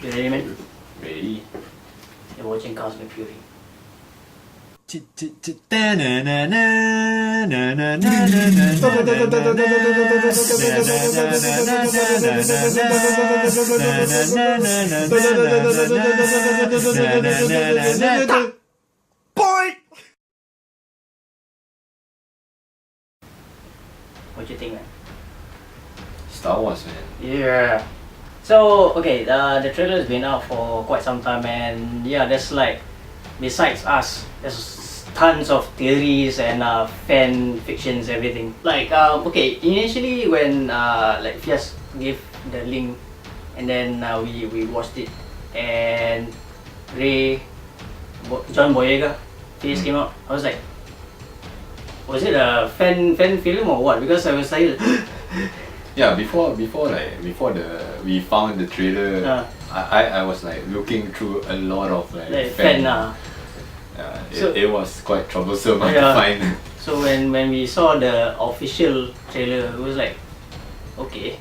You ready, man? Ready? You're watching Cosmic Fury. Point! What you think, man? Star Wars, man. Yeah. So, okay, the trailer's been out for quite some time, and yeah, there's like, besides us, there's tons of theories and fan fictions, everything. Like, okay, initially when like Fias gave the link, and then we watched it, and John Boyega face came out. I was like, was it a fan film or what? Because I was like. Yeah, before we found the trailer, I was like looking through a lot of like fan. It was quite troublesome to find. So when we saw the official trailer, it was like, okay,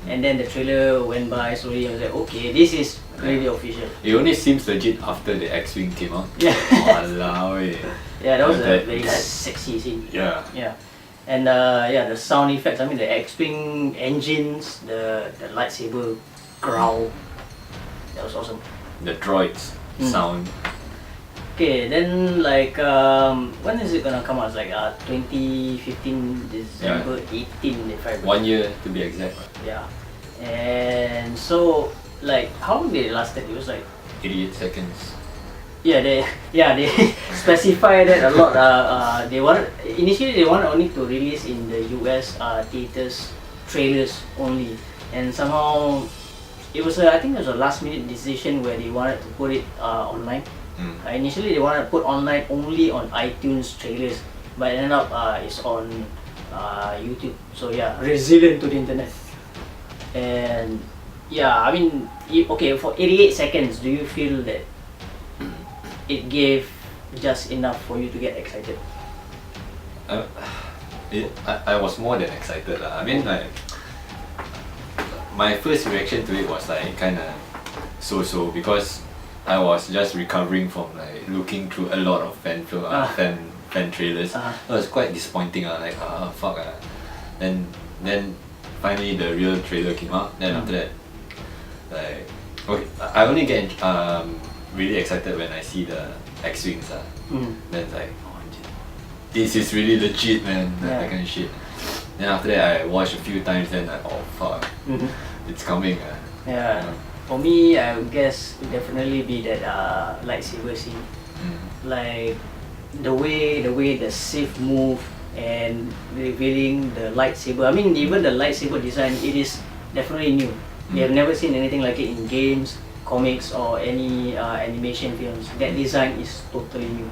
and then the trailer went by slowly. I was like, okay, this is really official. It only seems legit after the X-Wing came out. Yeah. Walao eh. Yeah, that was a very sexy scene. Yeah. Yeah. And yeah, the sound effects, I mean the X-Wing engines, the lightsaber growl, that was awesome. The droids sound. Okay, then like when is it gonna come out? It's like 2015 December 18 if I remember. 1 year to be exact. Yeah. And so like how long did it lasted? It was like 88 seconds. Yeah, they specify that a lot. Initially they wanted only to release in the US theaters trailers only, and somehow it was I think it was a last minute decision where they wanted to put it online. Initially they wanted to put online only on iTunes trailers, but it ended up it's on YouTube. So yeah, resilient to the internet. And yeah, I mean, okay, for 88 seconds, do you feel that it gave just enough for you to get excited? I was more than excited. I mean, like, my first reaction to it was like kind of so because I was just recovering from like looking through a lot of fan trailers. It was quite disappointing. Like, fuck. Then finally the real trailer came out. Then after that, like, okay, I only get really excited when I see the X-Wings. Then it's like, oh, this is really legit, man. That kind of shit. Then after that I watched a few times, then like, oh fuck, it's coming. Yeah. For me, I would guess it would definitely be that lightsaber scene. Like the way the Sith move and revealing the lightsaber. I mean, even the lightsaber design, it is definitely new. We have never seen anything like it in games, comics, or any animation films. That design is totally new.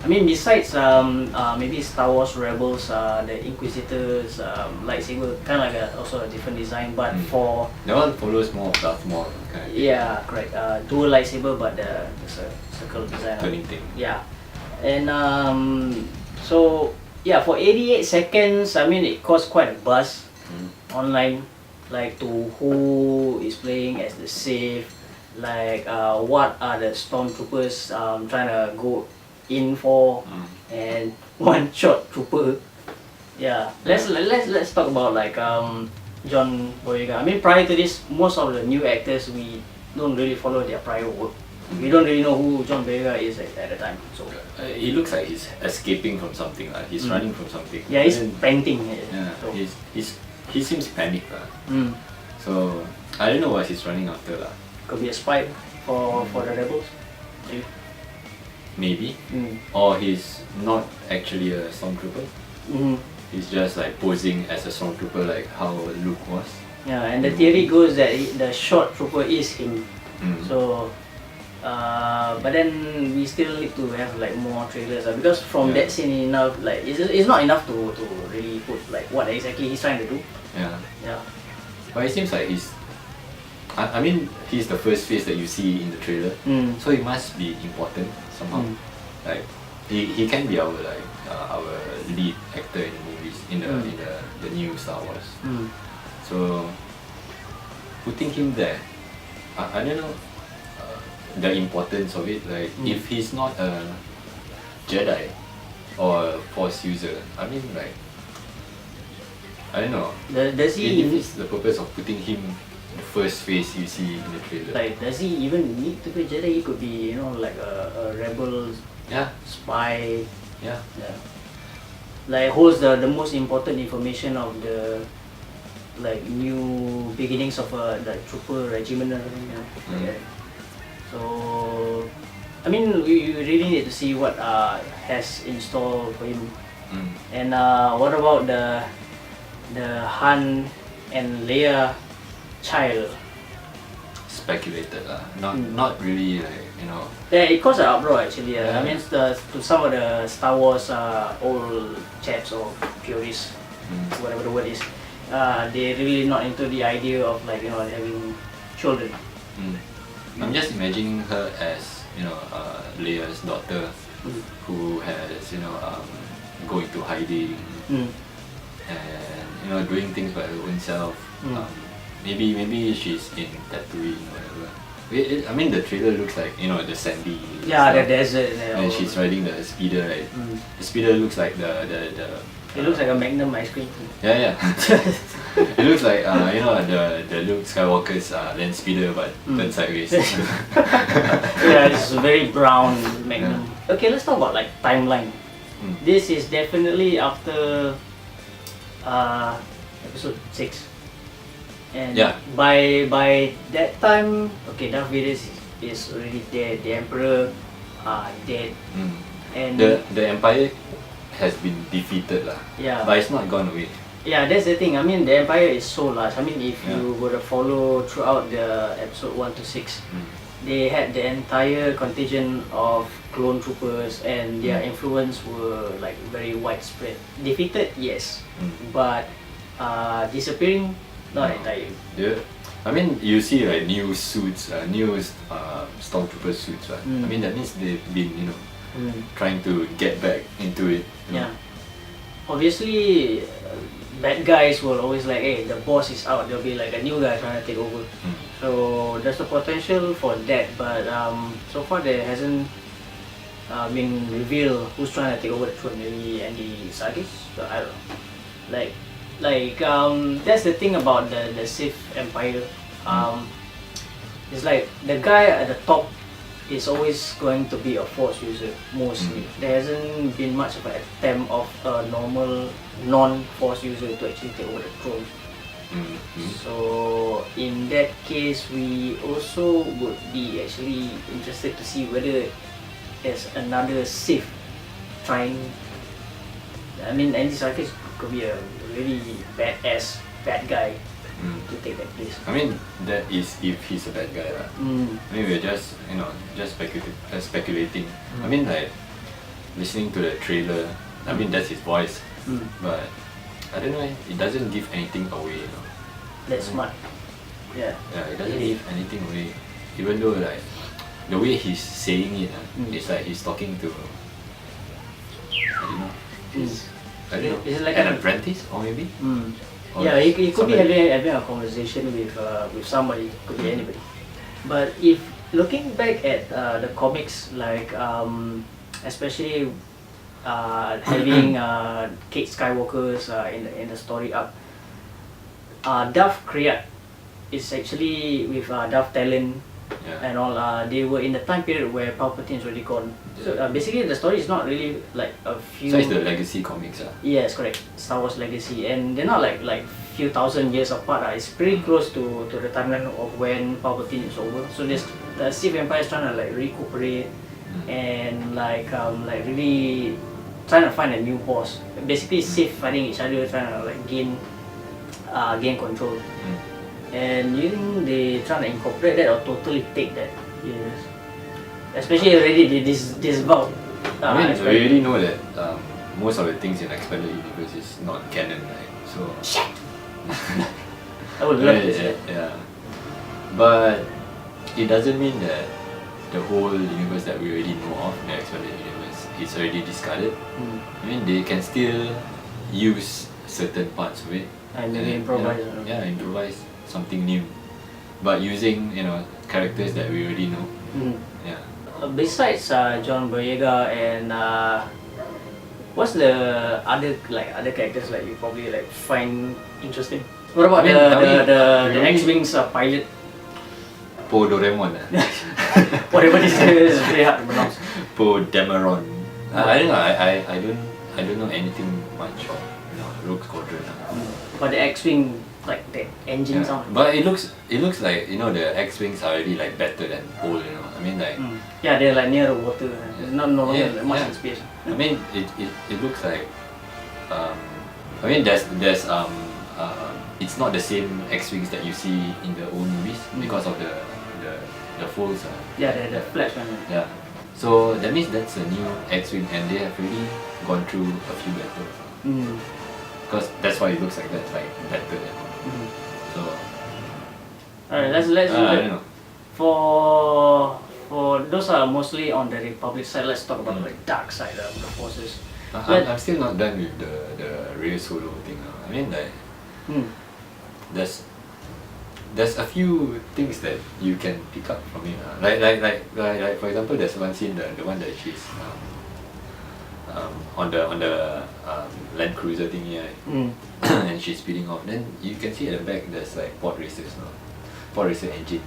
I mean, besides maybe Star Wars Rebels, the Inquisitor's lightsaber, kind of like also a different design, but for that one follows more of Darth Maul kind of. Yeah, correct. Dual lightsaber, but the circle design. Turning thing. Yeah, and so yeah, for 88 seconds, I mean, it caused quite a buzz online, like to who is playing as the Sith, like what are the stormtroopers trying to go in for, and one shot trooper. Yeah, let's talk about like John Boyega. I mean, prior to this, most of the new actors, we don't really follow their prior work. We don't really know who John Boyega is at the time. So he looks like he's escaping from something. He's running from something. yeah, he's painting. Yeah, so he seems panicked. So I don't know what he's running after. Could be a spy for the rebels. Maybe. Or he's not actually a stormtrooper. He's just like posing as a stormtrooper, like how Luke was. Yeah, and the theory goes that the short trooper is him. So, but then we still need to have like more trailers because from that scene enough, like it's not enough to really put like what exactly he's trying to do. Yeah. But it seems like I mean, he's the first face that you see in the trailer, so he must be important somehow. Like he can be our our lead actor in the movies in the new Star Wars. So putting him there, I don't know. the importance of it. Like if he's not a Jedi or a Force user, I mean like I don't know. Does he? If it's the purpose of putting him the first face you see in the trailer. Like, does he even need to be Jedi? He could be, you know, like a rebel, spy. Yeah. Like holds the most important information of the like new beginnings of a like trooper regiment or something. Like that. So, I mean, we really need to see what has in store for him. And what about the Han and Leia child? Speculated not really like, you know. Yeah, it caused an uproar actually. I mean, to some of the Star Wars old chaps or purists, whatever the word is, they're really not into the idea of like, you know, having children. I'm just imagining her as, you know, Leia's daughter, who has, you know, go into hiding and, you know, doing things by her own self. Maybe she's in Tatooine or whatever. I mean, the trailer looks like, you know, the sandy. Yeah, the desert. And she's riding the speeder, right? The speeder looks like the it looks like a Magnum ice cream. Yeah. It looks like you know, the Luke Skywalker's land speeder but turned sideways. Yeah, it's very brown Magnum. Okay, let's talk about like timeline. This is definitely after episode 6. And by that time, okay, Darth Vader is already dead. The Emperor dead. And the Empire has been defeated lah. Yeah. But it's not gone away. Yeah, that's the thing. I mean, the Empire is so large. I mean, if you were to follow throughout the episode 1 to 6, they had the entire contingent of clone troopers, and their influence were like very widespread. Defeated, yes, but disappearing, not entirely. Yeah. I mean, you see like new suits, new stormtrooper suits. I mean, that means they've been, you know, trying to get back into it. You know? Yeah. Obviously, bad guys will always like, hey, the boss is out. There'll be like a new guy trying to take over. So there's the potential for that, but so far there hasn't been revealed who's trying to take over the throne. Maybe Andy Serkis. So I don't know. Like that's the thing about the Sith Empire. It's like the guy at the top is always going to be a Force user mostly. There hasn't been much of an attempt of a normal non-Force user to actually take over the throne. So in that case, we also would be actually interested to see whether there's another Sith trying. I mean, Andy Serkis could be a really badass bad guy to take that place. I mean, that is if he's a bad guy, right? I mean, we're just, you know, just speculating. I mean, like listening to the trailer. I mean, that's his voice, but I don't know. It doesn't give anything away, you know. That's smart. Yeah. Yeah, it doesn't give anything away. Even though like the way he's saying it, it's like he's talking to, I don't know. I don't know. Is it like an apprentice or maybe? Yeah, he could be having a conversation with somebody. Could be anybody. But if looking back at the comics, like especially having Kate Skywalker's in the story arc, Darth Krayt is actually with Darth Talon and all. They were in the time period where Palpatine is already gone. So basically, the story is not really like a few. So it's the legacy comics, Yes, correct. Star Wars Legacy, and they're not like few thousand years apart. It's pretty close to the timeline of when Palpatine is over. So this the Sith Empire is trying to like recuperate and like really trying to find a new boss. Basically, Sith fighting each other, trying to like gain control. And you think they trying to incorporate that or totally take that? Yes. Especially already they disavowed. I mean, we already know that most of the things in Expanded Universe is not canon, right? So shit. I would love to see that. Yeah, but it doesn't mean that the whole universe that we already know of, the Expanded Universe, is already discarded. I mean, they can still use certain parts of it and maybe improvise. Improvise something new, but using, you know, characters that we already know Yeah. Besides John Boyega and what's the other characters like you probably like find interesting? What about the X-Wings pilot? Po Doraemon. Whatever this is very hard to pronounce. Po Dameron. I don't know. I don't know anything much of Rogue Squadron. But the X-Wing, like the engine sound. But it looks like the X-Wings are already like better than old. I mean like. Yeah, they're like near the water. There's not no longer much space. I mean it looks like. I mean there's it's not the same X-Wings that you see in the old movies because of the folds. Yeah, the flash one. Yeah. So that means that's a new X-Wing and they have really gone through a few battles. Because that's why it looks like that, like better than so. Alright, let's I don't know. For those are mostly on the Republic side. Let's talk about the dark side of the forces. I'm still not done with the Rey Solo thing. I mean like there's a few things that you can pick up from it. Like for example, there's one scene, the one that she's on the Land Cruiser thingy, right? And she's speeding off. Then you can see at the back there's like pod racers, pod racer engines.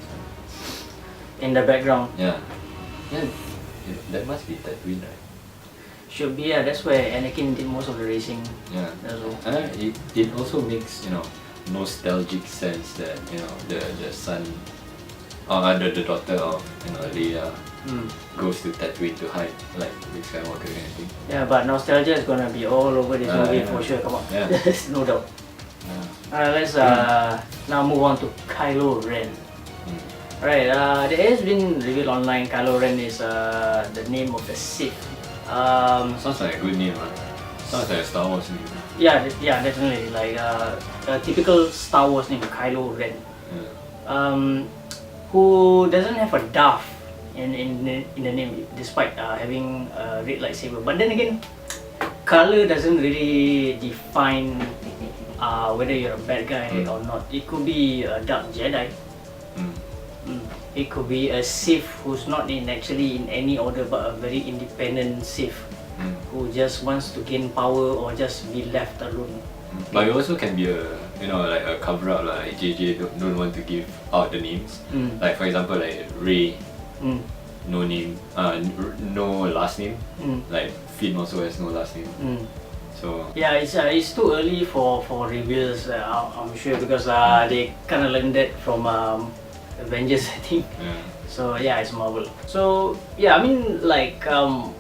In the background. Yeah. That must be Tatooine, right? Should be, yeah. That's where Anakin did most of the racing. Yeah. As well. It also makes nostalgic sense that the son or the daughter of Leia goes to Tatooine to hide like Luke Skywalker kind of thing. Yeah, but nostalgia is gonna be all over this movie for sure. Come on, there's no doubt. Let's now move on to Kylo Ren. Right, there has been revealed online. Kylo Ren is the name of the Sith. Sounds like a good name, right? Sounds like a Star Wars name. Yeah, definitely. Like a typical Star Wars name, Kylo Ren. Who doesn't have a Darth in the name, despite having a red lightsaber. But then again, color doesn't really define whether you're a bad guy or not. It could be a dark Jedi. It could be a Sith who's not actually in any order, but a very independent Sith who just wants to gain power or just be left alone. But it also can be like a cover up, like JJ don't want to give out the names. Like for example, like Rey, no name, no last name. Like Finn also has no last name. So yeah, it's too early for reveals. I'm sure because they kind of learned that from Avengers, I think. So yeah, it's Marvel. So yeah, I mean like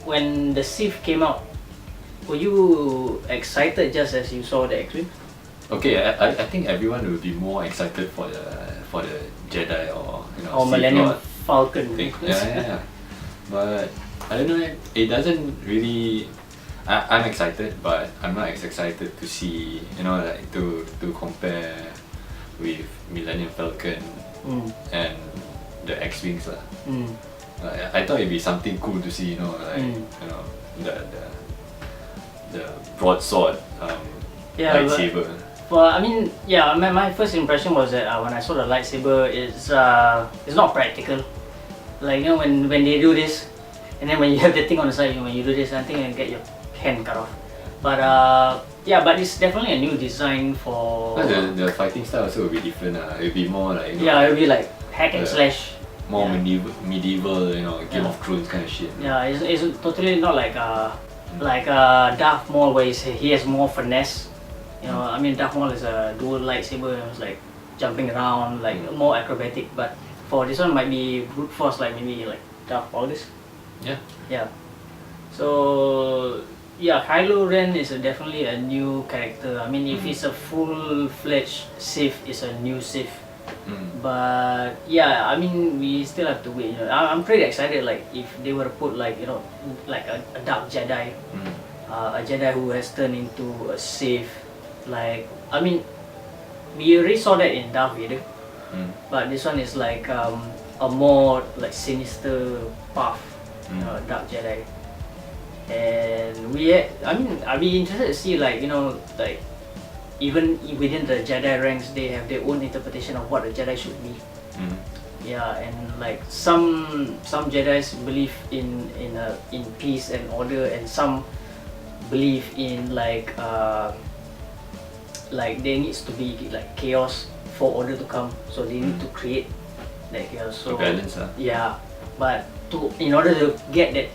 when the Sith came out, were you excited just as you saw the X-Wing? Okay, I think everyone will be more excited for the Jedi or or Millennium Falcon thing. Yeah. But I don't know. It doesn't really. I'm excited, but I'm not as excited to see like to compare with Millennium Falcon and the X-Wings lah. I thought it'd be something cool to see. The broadsword lightsaber. Well, I mean, yeah, my first impression was that when I saw the lightsaber, it's not practical. Like when they do this, and then when you have the thing on the side, when you do this, I think you get your hand cut off. But yeah, but it's definitely a new design for. The fighting style also will be different. It'll be more like it'll be like hack and slash. More medieval, Game of Thrones kind of shit. Yeah, it's totally not like Darth Maul where he has more finesse. I mean Darth Maul is a dual lightsaber, it's like jumping around, like more acrobatic. But for this one might be brute force, like maybe like Darth Plagueis. Yeah. So yeah, Kylo Ren is definitely a new character. I mean, if it's a full-fledged Sith, it's a new Sith. But yeah, I mean, we still have to wait. I'm pretty excited. Like if they were to put like like a dark Jedi, a Jedi who has turned into a Sith. Like I mean, we already saw that in Darth Vader, but this one is like a more like sinister path, dark Jedi. And I mean, I'd be interested to see like like even within the Jedi ranks, they have their own interpretation of what a Jedi should be. Yeah, and like some Jedi's believe in peace and order, and some believe in like there needs to be like chaos for order to come. So they need to create that chaos. So balance, yeah, but in order to get that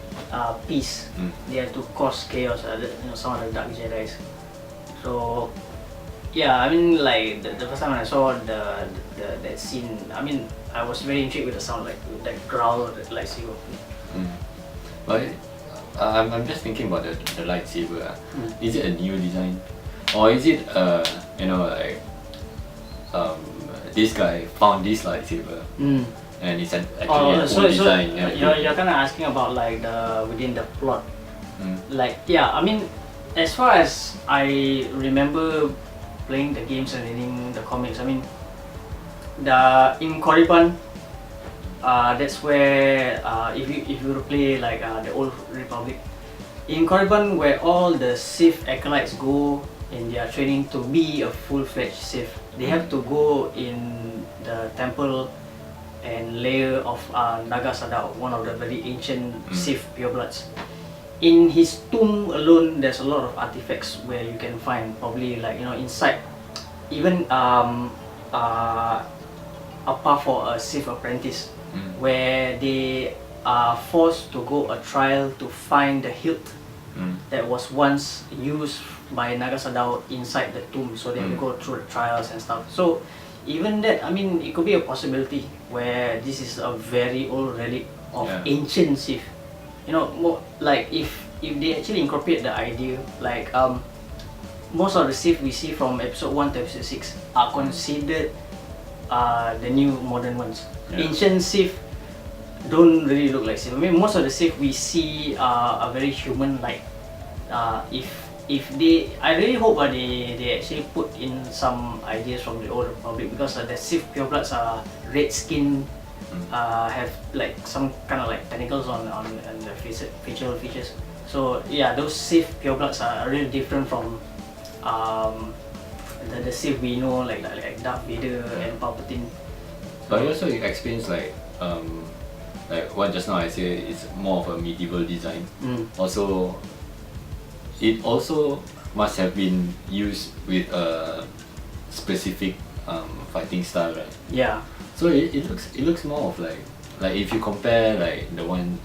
peace, they have to cause chaos. Some of the dark Jedi's. So yeah, I mean like the first time when I saw that scene, I mean I was very intrigued with the sound, like with that growl of the lightsaber. But I'm just thinking about the lightsaber. Is it a new design, or is it like this guy found this lightsaber and it's actually an old design? You're kind of asking about like within the plot. Like yeah, I mean as far as I remember playing the games and reading the comics, I mean in Korriban, that's where if you play like the old Republic, in Korriban where all the Sith acolytes go in their training to be a full-fledged Sith, they have to go in the temple and lair of Naga Sadao, one of the very ancient Sith purebloods. In his tomb alone, there's a lot of artifacts where you can find probably like inside, even a path for a Sith apprentice, where they are forced to go a trial to find the hilt that was once used by Naga Sadao inside the tomb. So they have to go through the trials and stuff. So even that, I mean, it could be a possibility where this is a very old relic of ancient Sith. More like if they actually incorporate the idea, like most of the Sith we see from episode 1 to episode 6 are considered the new modern ones. Ancient Sith don't really look like Sith. I mean, most of the Sith we see are very human-like. If they, I really hope they actually put in some ideas from the old Republic, because the Sith purebloods are red skin, have like some kind of like tentacles on the facial features. So yeah, those Sith purebloods are really different from the Sith we know, like Darth Vader and Palpatine. But also it explains like what just now I say, it's more of a medieval design. Also, it also must have been used with a specific fighting style, right? Yeah. So it looks more of like if you compare like the one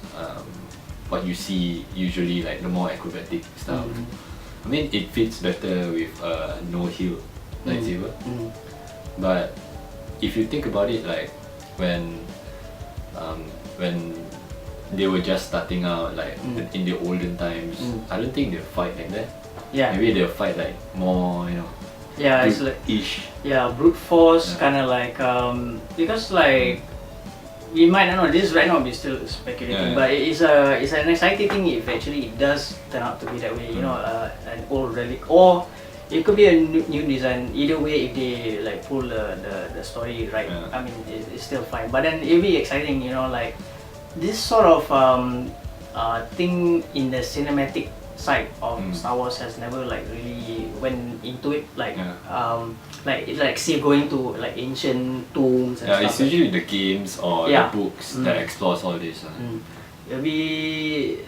what you see usually, like the more acrobatic style. I mean, it fits better with no heel lightsaber. But if you think about it, like when they were just starting out, like in the olden times, I don't think they'll fight like that. Yeah. Maybe they'll fight like more, Yeah, it's like brute force, kind of like because like we might not know this right now. We're still speculating, but it's an exciting thing if actually it does turn out to be that way. An old relic, or it could be a new design. Either way, if they like pull the story right, I mean it's still fine. But then it'll be exciting, like this sort of thing in the cinematic side of Star Wars has never like really went into it, like say going to like ancient tombs and stuff. It's usually the games or the books that explores all this. It'll be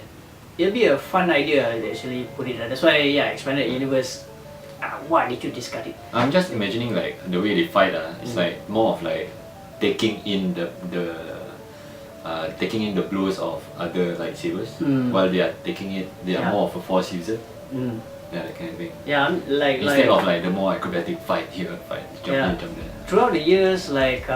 a fun idea to actually put it. That's why expanded universe. Why did you discard it? I'm just imagining like the way they fight. It's like more of like taking in the blows of other lightsabers while they are taking it. They are more of a force user. Yeah, that kind of thing. Yeah, like instead of like the more acrobatic fight here, jump here, jump there. Throughout the years, like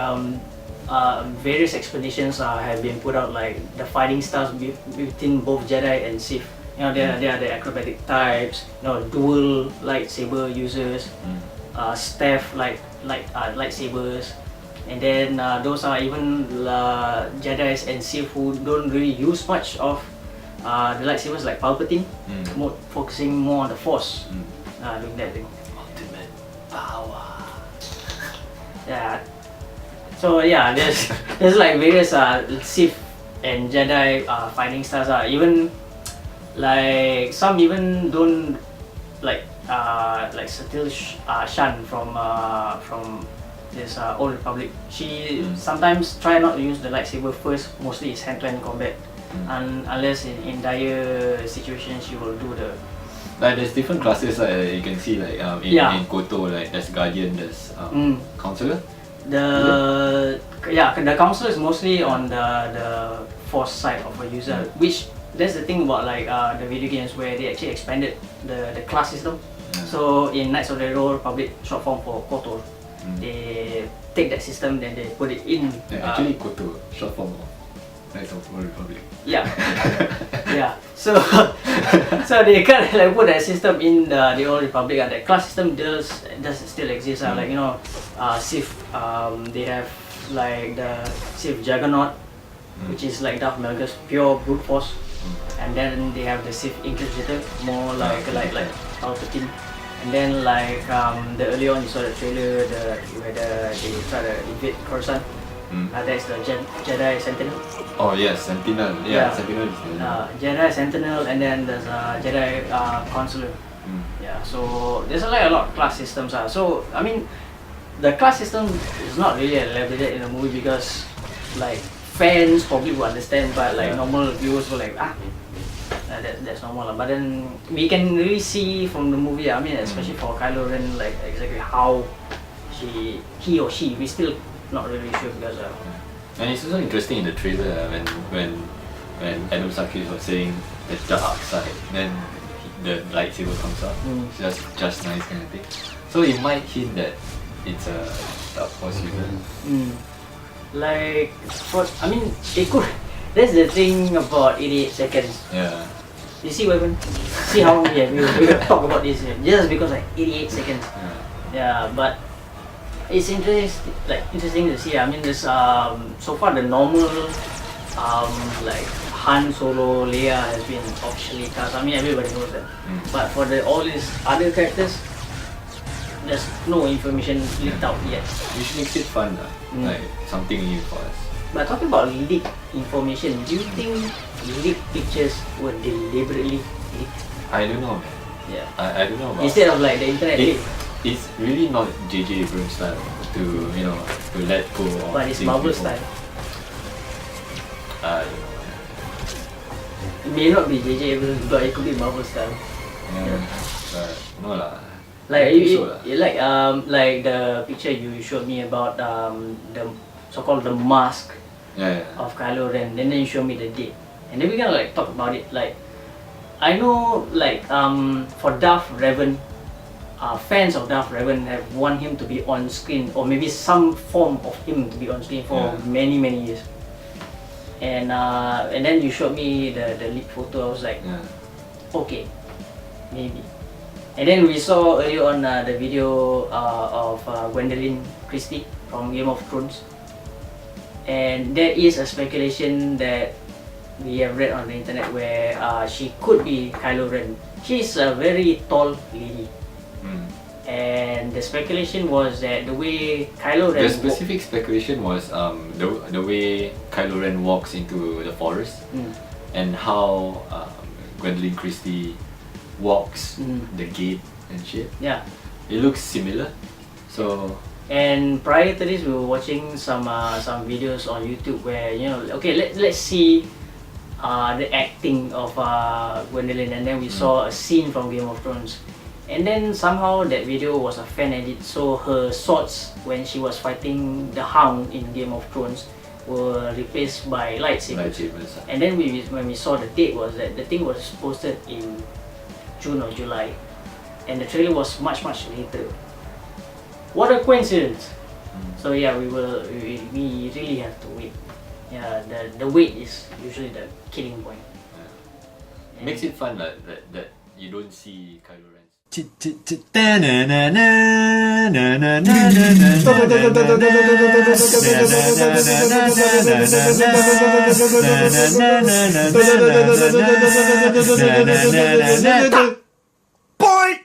various explanations have been put out, like the fighting styles between both Jedi and Sith. They are the acrobatic types. Dual lightsaber users, staff lightsabers, and then those are even Jedi's and Sith who don't really use much of the lightsabers, like Palpatine, focusing more on the Force. Doing that thing. Ultimate power. Yeah. So yeah, there's like various Sith and Jedi fighting styles. Even like some even don't like subtle Shan from this Old Republic. She sometimes try not to use the lightsaber first. Mostly it's hand-to-hand combat, and unless in dire situation, she will do the. Like there's different classes you can see like in Koto, like there's Guardian, there's Counselor. The Counselor is mostly on the Force side of a user, which that's the thing about like the video games where they actually expanded the class system. So in Knights of the Old Republic, short form for KOTOR, they take that system, then they put it in. Actually, KOTOR, short form of Knights of the Old Republic. Yeah, yeah. So they kind of like put that system in the Old Republic. That class system does still exist. Like Sith, they have like the Sith Juggernaut, which is like Darth Malgus, pure brute force. And then they have the Sith Inquisitor, more like Palpatine. And then like the earlier on you saw the trailer, where they try to invade Coruscant. That's the Jedi Sentinel. Oh yes, Sentinel. Yeah, Sentinel is Jedi Sentinel, and then there's Jedi Consular. Yeah, so there's like a lot of class systems. So I mean, the class system is not really elaborated in the movie because like fans probably will understand, but like normal viewers will like that's normal. But then we can really see from the movie. I mean, especially for Kylo Ren, like exactly how he or she, we still not really sure because. And it's also interesting in the trailer when Adam Sakis was saying the dark side, then the lightsaber comes out. It's just nice kind of thing. So it might hint that it's a Dark Force user. Like, it could. That's the thing about 88 seconds. Yeah. You see, Weapon? See how long we will talk about this just because like 88 seconds. Yeah, but it's interesting to see. I mean, this so far the normal like Han Solo, Leia has been officially cast. I mean, everybody knows that. But for all these other characters, there's no information leaked out yet. Which makes it fun, like something new for us. But talking about leaked information, do you think leaked pictures were deliberately leaked? I don't know, man. Yeah. I don't know about. Instead of like the internet leak. It's really not JJ Abrams style to let go of. But it's Marvel style. I don't know. It may not be JJ Abrams, but it could be Marvel style. Yeah. But no lah. Like like the picture you showed me about the so-called the mask of Kylo Ren, and then you showed me the date, and then we can like talk about it. Like I know like for Darth Revan, fans of Darth Revan have want him to be on screen, or maybe some form of him to be on screen for many years. And then you showed me the leaked photo. I was like, okay, maybe. And then we saw earlier on the video of Gwendolyn Christie from Game of Thrones, and there is a speculation that we have read on the internet where she could be Kylo Ren. She's a very tall lady. And the speculation was that the way Kylo Ren... The specific speculation was the way Kylo Ren walks into the forest and how Gwendolyn Christie walks the gate and shit. Yeah. It looks similar. So... And prior to this, we were watching some videos on YouTube where, okay, let's see the acting of Gwendolyn, and then we saw a scene from Game of Thrones. And then somehow that video was a fan edit, so her swords when she was fighting the Hound in Game of Thrones were replaced by lightsabers. And then when we saw the date was that the thing was posted in June or July, and the trailer was much later. What a coincidence! So yeah, we really have to wait. Yeah, the wait is usually the killing point. Makes it fun that you don't see Kylo Ren. Point!